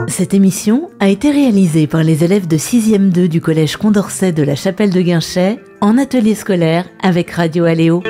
Cette émission a été réalisée par les élèves de 6e 2 du collège Condorcet de la Chapelle de Guinchay en atelier scolaire avec Radio Aléo.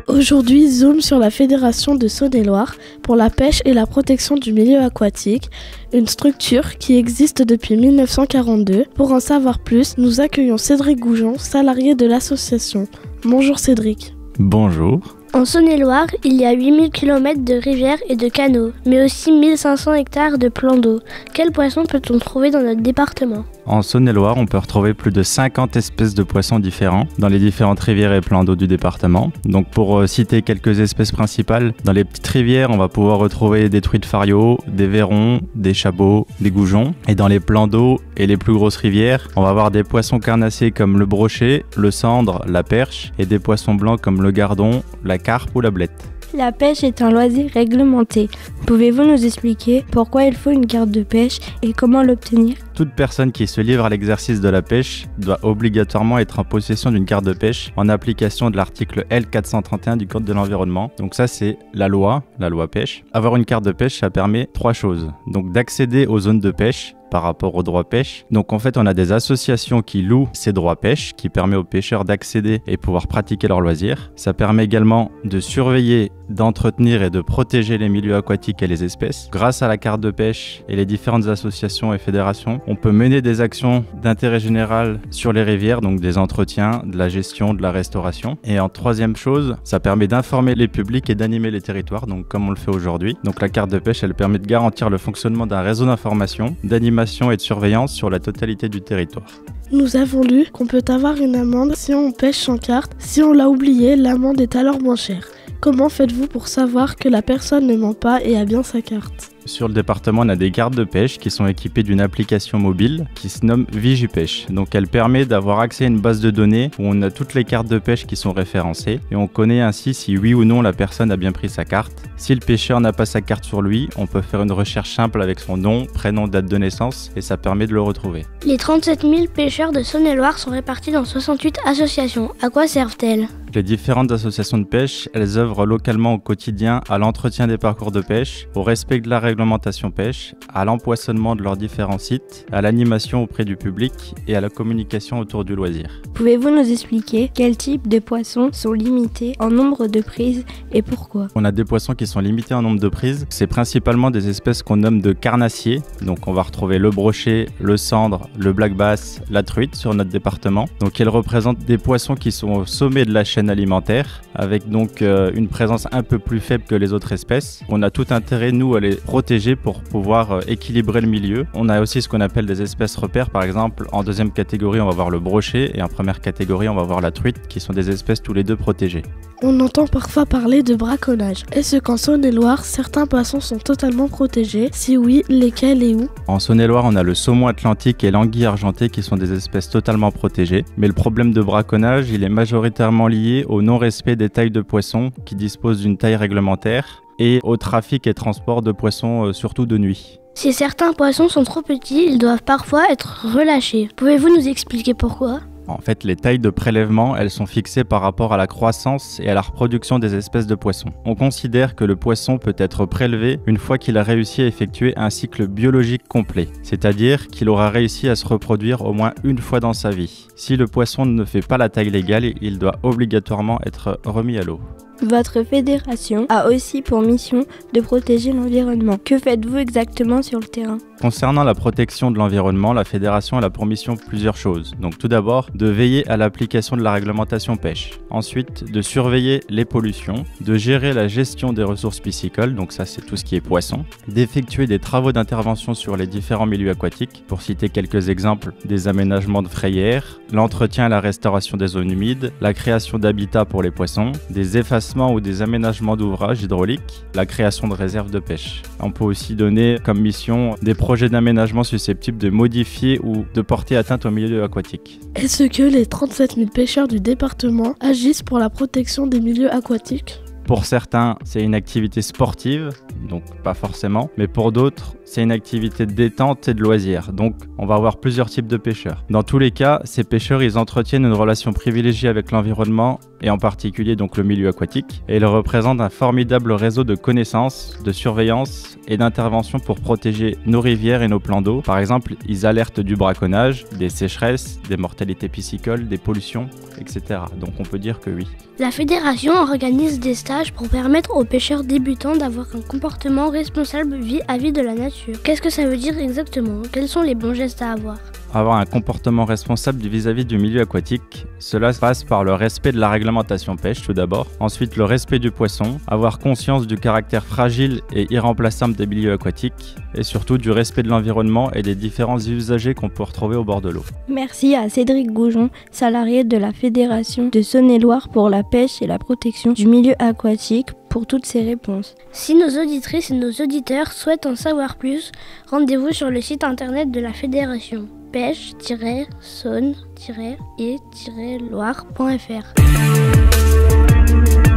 Aujourd'hui, zoom sur la Fédération de Saône-et-Loire pour la pêche et la protection du milieu aquatique, une structure qui existe depuis 1942. Pour en savoir plus, nous accueillons Cédric Goujon, salarié de l'association. Bonjour Cédric. Bonjour. En Saône-et-Loire, il y a 8000 km de rivières et de canaux, mais aussi 1500 hectares de plans d'eau. Quels poissons peut-on trouver dans notre département ? En Saône-et-Loire, on peut retrouver plus de 50 espèces de poissons différents dans les différentes rivières et plans d'eau du département. Donc pour citer quelques espèces principales, dans les petites rivières, on va pouvoir retrouver des truites fario, des vairons, des chabots, des goujons. Et dans les plans d'eau et les plus grosses rivières, on va avoir des poissons carnassiers comme le brochet, le cendre, la perche et des poissons blancs comme le gardon, la carpe ou la blette. La pêche est un loisir réglementé. Pouvez-vous nous expliquer pourquoi il faut une carte de pêche et comment l'obtenir ? Toute personne qui se livre à l'exercice de la pêche doit obligatoirement être en possession d'une carte de pêche en application de l'article L431 du Code de l'environnement. Donc ça c'est la loi pêche. Avoir une carte de pêche, ça permet 3 choses. Donc d'accéder aux zones de pêche par rapport aux droits pêche. Donc en fait on a des associations qui louent ces droits pêche qui permet aux pêcheurs d'accéder et pouvoir pratiquer leurs loisirs. Ça permet également de surveiller, d'entretenir et de protéger les milieux aquatiques et les espèces. Grâce à la carte de pêche et les différentes associations et fédérations, on peut mener des actions d'intérêt général sur les rivières, donc des entretiens, de la gestion, de la restauration. Et en troisième chose, ça permet d'informer les publics et d'animer les territoires, donc comme on le fait aujourd'hui. Donc la carte de pêche, elle permet de garantir le fonctionnement d'un réseau d'information, d'animation et de surveillance sur la totalité du territoire. Nous avons lu qu'on peut avoir une amende si on pêche sans carte. Si on l'a oublié, l'amende est alors moins chère. Comment faites-vous pour savoir que la personne ne ment pas et a bien sa carte ? Sur le département, on a des cartes de pêche qui sont équipées d'une application mobile qui se nomme Vigipêche. Donc elle permet d'avoir accès à une base de données où on a toutes les cartes de pêche qui sont référencées et on connaît ainsi si oui ou non la personne a bien pris sa carte. Si le pêcheur n'a pas sa carte sur lui, on peut faire une recherche simple avec son nom, prénom, date de naissance et ça permet de le retrouver. Les 37 000 pêcheurs de Saône-et-Loire sont répartis dans 68 associations. À quoi servent-elles ? Les différentes associations de pêche, elles œuvrent localement au quotidien à l'entretien des parcours de pêche, au respect de la réglementation pêche, à l'empoisonnement de leurs différents sites, à l'animation auprès du public et à la communication autour du loisir. Pouvez-vous nous expliquer quels types de poissons sont limités en nombre de prises et pourquoi ? On a des poissons qui sont limités en nombre de prises. C'est principalement des espèces qu'on nomme de carnassiers. Donc on va retrouver le brochet, le cendre, le black bass, la truite sur notre département. Donc elles représentent des poissons qui sont au sommet de la chaîne alimentaire, avec donc une présence un peu plus faible que les autres espèces. On a tout intérêt, nous, à les protéger pour pouvoir équilibrer le milieu. On a aussi ce qu'on appelle des espèces repères, par exemple. En deuxième catégorie, on va voir le brochet et en première catégorie, on va voir la truite, qui sont des espèces tous les deux protégées. On entend parfois parler de braconnage. Est-ce qu'en Saône-et-Loire, certains poissons sont totalement protégés ? Si oui, lesquels et où ? En Saône-et-Loire, on a le saumon atlantique et l'anguille argentée qui sont des espèces totalement protégées. Mais le problème de braconnage, il est majoritairement lié au non-respect des tailles de poissons qui disposent d'une taille réglementaire et au trafic et transport de poissons, surtout de nuit. Si certains poissons sont trop petits, ils doivent parfois être relâchés. Pouvez-vous nous expliquer pourquoi ? En fait, les tailles de prélèvement, elles sont fixées par rapport à la croissance et à la reproduction des espèces de poissons. On considère que le poisson peut être prélevé une fois qu'il a réussi à effectuer un cycle biologique complet, c'est-à-dire qu'il aura réussi à se reproduire au moins une fois dans sa vie. Si le poisson ne fait pas la taille légale, il doit obligatoirement être remis à l'eau. Votre fédération a aussi pour mission de protéger l'environnement. Que faites-vous exactement sur le terrain ? Concernant la protection de l'environnement, la fédération a pour mission plusieurs choses. Donc tout d'abord, de veiller à l'application de la réglementation pêche. Ensuite, de surveiller les pollutions, de gérer la gestion des ressources piscicoles, donc ça c'est tout ce qui est poisson, d'effectuer des travaux d'intervention sur les différents milieux aquatiques, pour citer quelques exemples, des aménagements de frayères, l'entretien et la restauration des zones humides, la création d'habitats pour les poissons, des effacements ou des aménagements d'ouvrages hydrauliques, la création de réserves de pêche. On peut aussi donner comme mission des projets d'aménagement susceptibles de modifier ou de porter atteinte au milieu aquatique. Est-ce que les 37 000 pêcheurs du département agissent pour la protection des milieux aquatiques ? Pour certains, c'est une activité sportive, donc pas forcément, mais pour d'autres, c'est une activité de détente et de loisir, donc on va avoir plusieurs types de pêcheurs. Dans tous les cas, ces pêcheurs, ils entretiennent une relation privilégiée avec l'environnement et en particulier donc le milieu aquatique, et ils représentent un formidable réseau de connaissances, de surveillance et d'intervention pour protéger nos rivières et nos plans d'eau. Par exemple, ils alertent du braconnage, des sécheresses, des mortalités piscicoles, des pollutions, etc. Donc on peut dire que oui. La fédération organise des stages pour permettre aux pêcheurs débutants d'avoir un comportement responsable vis-à-vis de la nature. Qu'est-ce que ça veut dire exactement? Quels sont les bons gestes à avoir? Avoir un comportement responsable vis-à-vis du milieu aquatique, cela passe par le respect de la réglementation pêche tout d'abord, ensuite le respect du poisson, avoir conscience du caractère fragile et irremplaçable des milieux aquatiques, et surtout du respect de l'environnement et des différents usagers qu'on peut retrouver au bord de l'eau. Merci à Cédric Goujon, salarié de la Fédération de Saône-et-Loire pour la pêche et la protection du milieu aquatique, pour toutes ces réponses. Si nos auditrices et nos auditeurs souhaitent en savoir plus, rendez-vous sur le site internet de la fédération pêche-saône-et-loire.fr.